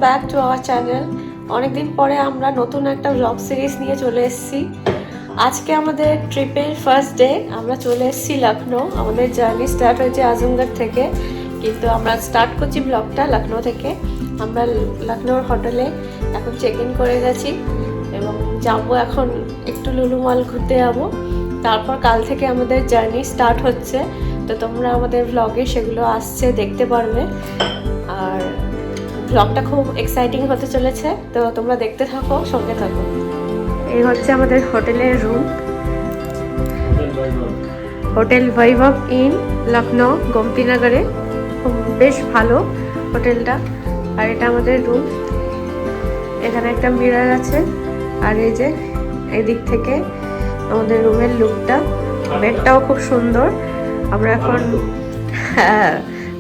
Back to our channel. অনেকদিন পরে আমরা নতুন একটা ব্লগ সিরিজ নিয়ে চলে এসেছি। আজকে আমাদের ট্রিপের ফার্স্ট ডে। আমরা চলে এসেছি লখনউ। আমাদের জার্নি স্টার্ট হয়েছে আজমগড় থেকে, কিন্তু আমরা স্টার্ট করছি ব্লগটা লখনউ থেকে। আমরা লখনউর হোটেলে এখন চেক ইন করে গেছি এবং যাবো এখন একটু লুলু মল ঘুরতে যাবো। তারপর কাল থেকে আমাদের জার্নি স্টার্ট হচ্ছে, তো তোমরা আমাদের ব্লগে সেগুলো আসছে দেখতে পারবে। আর ব্লগটা খুব এক্সাইটিং হতে চলেছে, তো তোমরা দেখতে থাকো, সঙ্গে থাকো। এই হচ্ছে আমাদের হোটেলের room, hotel Vaibhav in Lucknow গোমতীনগরে। বেশ ভালো হোটেলটা। আর এটা আমাদের রুম, এখানে একটা মিরর আছে। আর এই যে এই দিক থেকে আমাদের রুমের লুকটা, বেডটাও খুব সুন্দর। আমরা এখন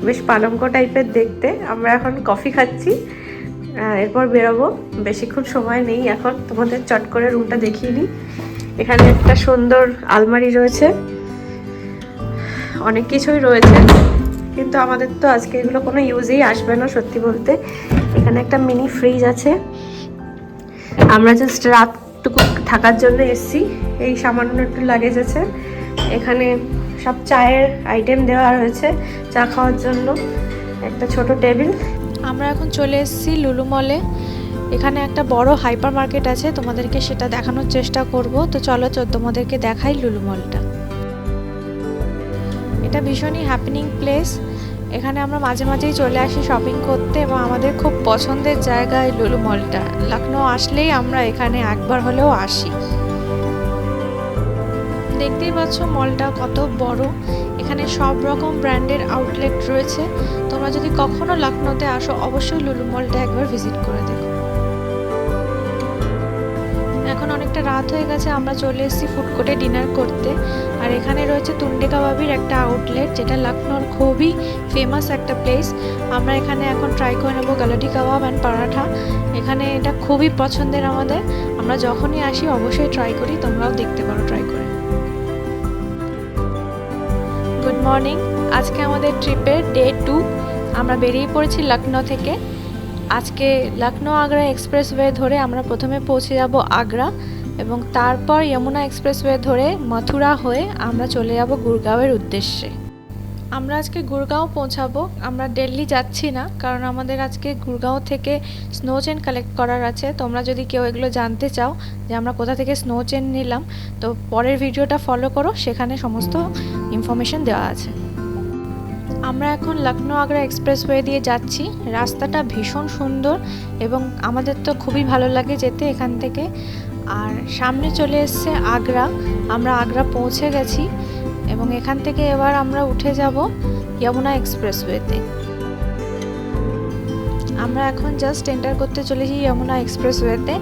বেশ পালঙ্ক টাইপের দেখতে। আমরা এখন কফি খাচ্ছি, এরপর বেরোবো। বেশিক্ষণ সময় নেই এখন, তোমাদের চট করে রুমটা দেখিয়ে নিই। এখানে একটা সুন্দর আলমারি রয়েছে, অনেক কিছুই রয়েছে, কিন্তু আমাদের তো আজকে এগুলো কোনো ইউজেই আসবে না সত্যি বলতে। এখানে একটা মিনি ফ্রিজ আছে। আমরা জাস্ট রাতটুকু থাকার জন্য এসেছি। এই সামান্য একটু লাগেজ আছে। এখানে সব চায়ের আইটেম দেওয়া রয়েছে চা খাওয়ার জন্য। একটা ছোট টেবিল। আমরা এখন চলে এসেছি লুলু মলে। এখানে একটা বড় হাইপার মার্কেট আছে, তোমাদেরকে সেটা দেখানোর চেষ্টা করব। তো চলো তোমাদেরকে দেখাই লুলু মলটা। এটা ভীষণই হ্যাপেনিং প্লেস। এখানে আমরা মাঝে মাঝেই চলে আসি শপিং করতে এবং আমাদের খুব পছন্দের জায়গায় লুলু মলটা। লখনউ আসলেই আমরা এখানে একবার হলেও আসি। দেখতেই পাচ্ছ মলটা কত বড়। এখানে সব রকম ব্র্যান্ডের আউটলেট রয়েছে। তোমরা যদি কখনো লখনউতে আসো অবশ্যই লুলু মলটা একবার ভিজিট করে দেখো। এখন অনেকটা রাত হয়ে গেছে, আমরা চলে এসেছি ফুড কোর্টে ডিনার করতে। আর এখানে রয়েছে তুন্ডে কাবাবির একটা আউটলেট, যেটা লখনউর খুবই ফেমাস একটা প্লেস। আমরা এখানে এখন ট্রাই করে নেবো গালাটি কাবাব অ্যান্ড পরাঠা। এখানে এটা খুবই পছন্দের আমাদের। আমরা যখনই আসি অবশ্যই ট্রাই করি, তোমরাও দেখতে পারো ট্রাই করে। Good morning. আজকে আমাদের ট্রিপের ডে 2। আমরা বেরিয়ে পড়েছি লখনউ থেকে। আজকে লখনউ আগ্রা এক্সপ্রেসওয়ে ধরে আমরা প্রথমে পৌঁছে যাব আগ্রা, এবং তারপর যমুনা এক্সপ্রেসওয়ে ধরে মথুরা হয়ে আমরা চলে যাব গুরগাঁওয়ের উদ্দেশ্যে। আমরা আজকে গুরগাঁও পৌঁছাবো। আমরা দিল্লি যাচ্ছি না, কারণ আমাদের আজকে গুরগাঁও থেকে স্নো চেন কালেক্ট করার আছে। তোমরা যদি কেউ এগুলো জানতে চাও যে আমরা কোথা থেকে স্নো চেন নিলাম, তো পরের ভিডিওটা ফলো করো, সেখানে সমস্ত ইনফরমেশন দেওয়া আছে। আমরা এখন লখনউ আগ্রা এক্সপ্রেসওয়ে দিয়ে যাচ্ছি। রাস্তাটা ভীষণ সুন্দর এবং আমাদের তো খুবই ভালো লাগে যেতে এখান থেকে। আর সামনে চলে এসছে আগ্রা। আমরা আগ্রা পৌঁছে গেছি এবং এখান থেকে এবার আমরা উঠে যাব যমুনা এক্সপ্রেসওয়েতে। আমরা এখন জাস্ট এন্টার করতে চলেছি যমুনা এক্সপ্রেসওয়েতে।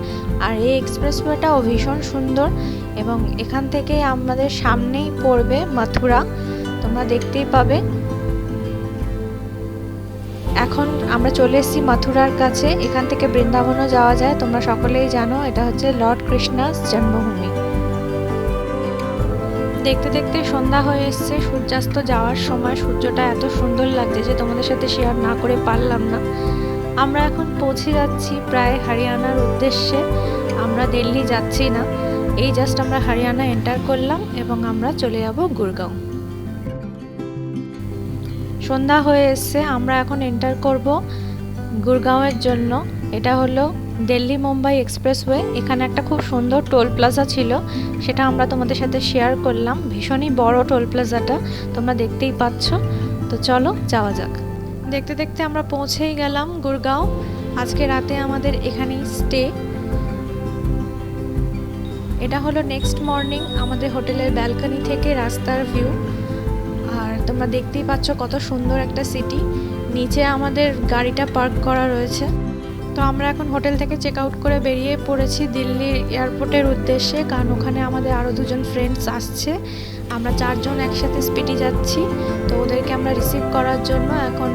আর এই এক্সপ্রেসওয়েটাও ভীষণ সুন্দর এবং এখান থেকে আমাদের সামনেই পড়বে মথুরা, তোমরা দেখতেই পাবে। এখন আমরা চলে এসেছি মথুরার কাছে। এখান থেকে বৃন্দাবনও যাওয়া যায়, তোমরা সকলেই জানো এটা হচ্ছে লর্ড কৃষ্ণার জন্মভূমি। দেখতে দেখতে সন্ধ্যা হয়ে এসছে। সূর্যাস্ত যাওয়ার সময় সূর্যটা এত সুন্দর লাগছে যে তোমাদের সাথে শেয়ার না করে পারলাম না। আমরা এখন পৌঁছে যাচ্ছি প্রায় হরিয়ানার উদ্দেশ্যে। আমরা দিল্লি যাচ্ছি না, এই জাস্ট আমরা হরিয়ানা এন্টার করলাম এবং আমরা চলে যাব গুরগাঁও। সন্ধ্যা হয়ে এসছে, আমরা এখন এন্টার করব গুরগাঁওয়ের জন্য। এটা হলো দিল্লি মুম্বাই এক্সপ্রেসওয়ে। এখানে একটা খুব সুন্দর টোল প্লাজা ছিল, সেটা আমরা তোমাদের সাথে শেয়ার করলাম। ভীষণই বড় টোল প্লাজাটা, তোমরা দেখতেই পাচ্ছ। তো চলো যাওয়া যাক। দেখতে দেখতে আমরা পৌঁছেই গেলাম গুরগাঁও। আজকে রাতে আমাদের এখানেই স্টে। এটা হলো নেক্সট মর্নিং আমাদের হোটেলের ব্যালকনি থেকে রাস্তার ভিউ। আর তোমরা দেখতেই পাচ্ছ কত সুন্দর একটা সিটি। নিচে আমাদের গাড়িটা পার্ক করা রয়েছে। তো আমরা এখন হোটেল থেকে চেক আউট করে বেরিয়ে পড়েছি দিল্লি এয়ারপোর্টের উদ্দেশ্যে, কারণ ওখানে আমাদের আরও দুজন ফ্রেন্ডস আসছে। আমরা 4 জন একসাথে স্পিডি যাচ্ছি, তো ওদেরকে আমরা রিসিভ করার জন্য এখন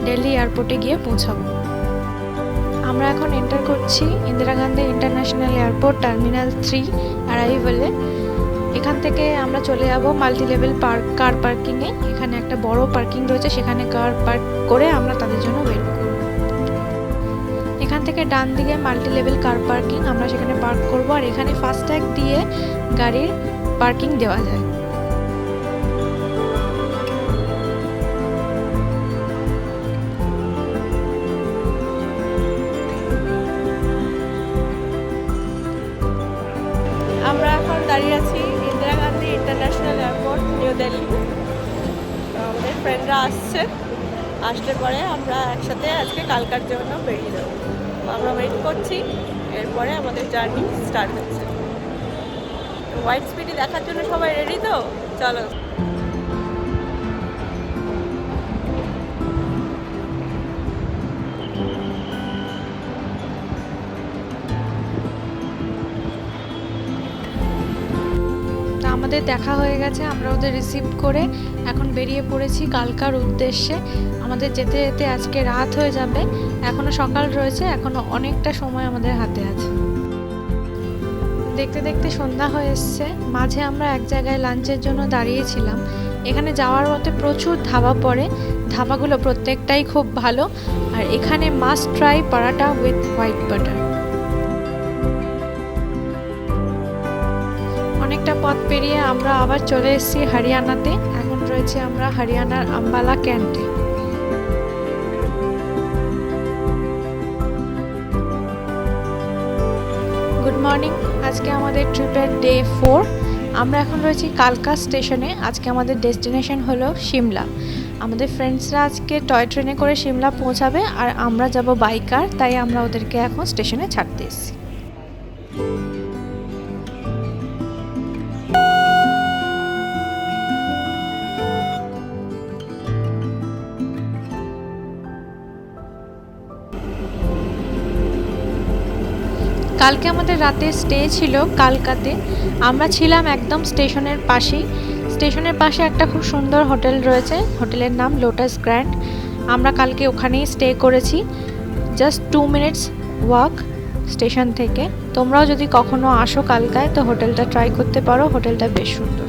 দিল্লি এয়ারপোর্টে গিয়ে পৌঁছাবো। আমরা এখন এন্টার করছি Indira Gandhi international airport terminal 3 অ্যারাইভালে। এখান থেকে আমরা চলে যাব মাল্টি লেভেল কার পার্কিংয়ে। এখানে একটা বড় পার্কিং রয়েছে, সেখানে কার পার্ক করে আমরা তাদের জন্য ওয়েট করব। এখান থেকে ডান দিকে মাল্টি লেভেল কার পার্কিং, আমরা সেখানে পার্ক করব। আর এখানে ফাস্ট্যাগ দিয়ে গাড়ির পার্কিং দেওয়া যায়। আমরা এখন দাঁড়িয়ে আছি Indira Gandhi international airport, new Delhi. আমাদের ফ্রেন্ডরা আসলে পরে আমরা একসাথে আজকে কালকার জন্য বেরিয়ে যাবো। আমরা ওয়েট করছি, এরপরে আমাদের জার্নি স্টার্ট হচ্ছে। হোয়াইট স্পিডি দেখার জন্য সবাই রেডি তো? চলো। আমাদের দেখা হয়ে গেছে, আমরা ওদের রিসিভ করে এখন বেরিয়ে পড়েছি কালকার উদ্দেশ্যে। আমাদের যেতে যেতে আজকে রাত হয়ে যাবে, এখনো সকাল রয়েছে, এখনো অনেকটা সময় আমাদের হাতে আছে। দেখতে দেখতে সন্ধ্যা হয়ে এসছে। মাঝে আমরা এক জায়গায় লাঞ্চের জন্য দাঁড়িয়েছিলাম। এখানে যাওয়ার পথে প্রচুর ধাবা পড়ে, ধাবাগুলো প্রত্যেকটাই খুব ভালো। আর এখানে must try paratha with white butter. অনেকটা পথ পেরিয়ে আমরা আবার চলে এসেছি হরিয়ানাতে। এখন রয়েছে আমরা হরিয়ানার আম্বালা ক্যান্টে। গুড মর্নিং, আজকে আমাদের ট্রিপের ডে 4। আমরা এখন রয়েছি কালকা স্টেশনে। আজকে আমাদের ডেস্টিনেশন হলো সিমলা। আমাদের ফ্রেন্ডসরা আজকে টয় ট্রেনে করে সিমলা পৌঁছাবে, আর আমরা যাব বাইকার, তাই আমরা ওদেরকে এখন স্টেশনে ছাড়তে এসেছি। কালকে আমাদের রাতে স্টে ছিল কালকাতে। আমরা ছিলাম একদম স্টেশনের পাশেই। স্টেশনের পাশে একটা খুব সুন্দর হোটেল রয়েছে, হোটেলের নাম লোটাস গ্র্যান্ড। আমরা কালকে ওখানেই স্টে করেছি, জাস্ট 2 মিনিটস ওয়াক স্টেশন থেকে। তোমরাও যদি কখনো আসো কালকায় তো হোটেলটা ট্রাই করতে পারো, হোটেলটা বেশ সুন্দর।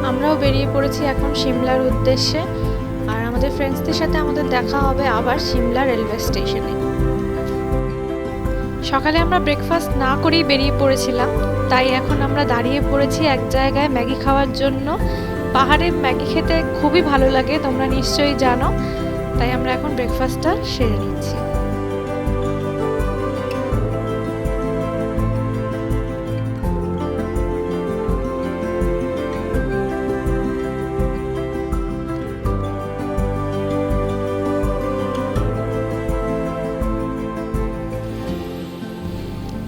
আমরাও বেরিয়ে পড়েছি এখন সিমলার উদ্দেশ্যে। আর আমাদের ফ্রেন্ডসদের সাথে আমাদের দেখা হবে আবার সিমলা রেলওয়ে স্টেশনে। সকালে আমরা ব্রেকফাস্ট না করেই বেরিয়ে পড়েছিলাম, তাই এখন আমরা দাঁড়িয়ে পড়েছি এক জায়গায় ম্যাগি খাওয়ার জন্য। পাহাড়ে ম্যাগি খেতে খুবই ভালো লাগে, তোমরা নিশ্চয়ই জানো। তাই আমরা এখন ব্রেকফাস্টটা সেরে নিচ্ছি।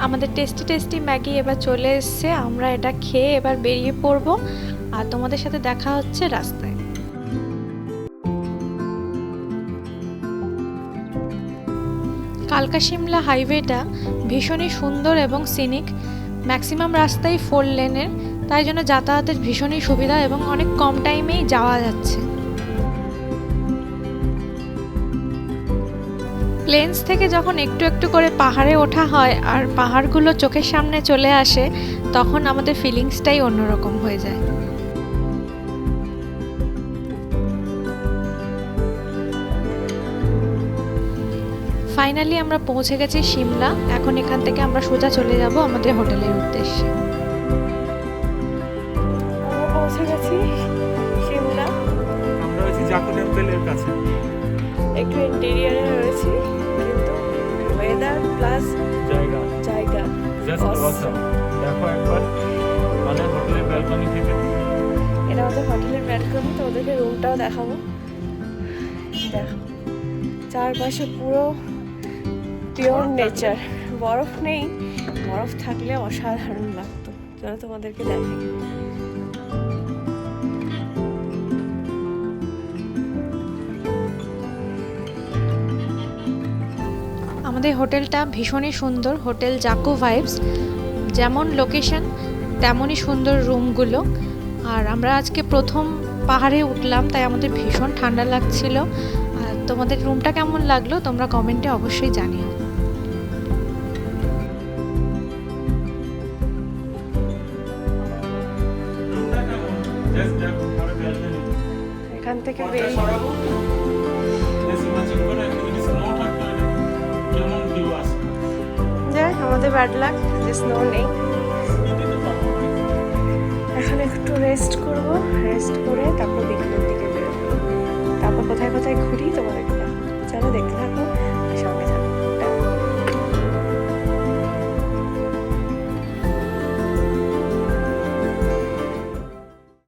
আমাদের টেস্টি টেস্টি ম্যাগি এবার চলে এসছে। আমরা এটা খেয়ে এবার বেরিয়ে পড়ব, আর তোমাদের সাথে দেখা হচ্ছে রাস্তায়। কালকা সিমলা হাইওয়েটা ভীষণই সুন্দর এবং সিনিক। ম্যাক্সিমাম রাস্তাই 4 লেনের, তাই জন্য যাতায়াতের ভীষণই সুবিধা এবং অনেক কম টাইমেই যাওয়া যাচ্ছে। প্লেনস থেকে যখন একটু একটু করে পাহাড়ে ওঠা হয় আর পাহাড়গুলো চোখের সামনে চলে আসে, তখন আমাদের ফিলিংসটাই অন্যরকম হয়ে যায়। ফাইনালি আমরা পৌঁছে গেছি সিমলা। এখন এখান থেকে আমরা সোজা চলে যাব আমাদের হোটেলের উদ্দেশ্যে। আমরা পৌঁছে গেছি সিমলা। আমরা রয়েছি জাকু টেম্পলের কাছে। একটু ইন্টেরিয়ারে রয়েছি, কিন্তু ওয়েদার প্লাস জায়গা জাস্ট অসাম। দেখো একবার আমাদের হোটেলের ব্যালকনি থেকে। এটা আমাদের হোটেলের ব্যালকনি, তো ওদেরকে রুমটাও দেখাবো। দেখো চারপাশে পুরো পিওর নেচার, বরফ নেই, বরফ থাকলে অসাধারণ লাগতো। চলো তোমাদেরকে দেখাই। আমাদের হোটেলটা ভীষণই সুন্দর, হোটেল জাকু ভাইবস। যেমন লোকেশন তেমনই সুন্দর রুমগুলো। আর আমরা আজকে প্রথম পাহাড়ে উঠলাম, তাই আমাদের ভীষণ ঠান্ডা লাগছিল। আর তোমাদের রুমটা কেমন লাগলো তোমরা কমেন্টে অবশ্যই জানিও। রুমটা কেমন জাস্ট দেখো পরে ব্যালকনি এখান থেকে পর্দা বেরিয়ে সরাবো বেশি ম্যাচিং করে একটু যদি স্নো থাকতো কেমন ভিউ আসে যাই আমাদের ব্যাড লাক যে স্নো নেই। দিতে তো পারবো এখন একটু রেস্ট করব, রেস্ট করে তারপর বিকেলের দিকে বেরোবো। তারপর কোথায় কোথায় ঘুরি তোমাদেরকে দেখাবো। চলো দেখতে থাকো।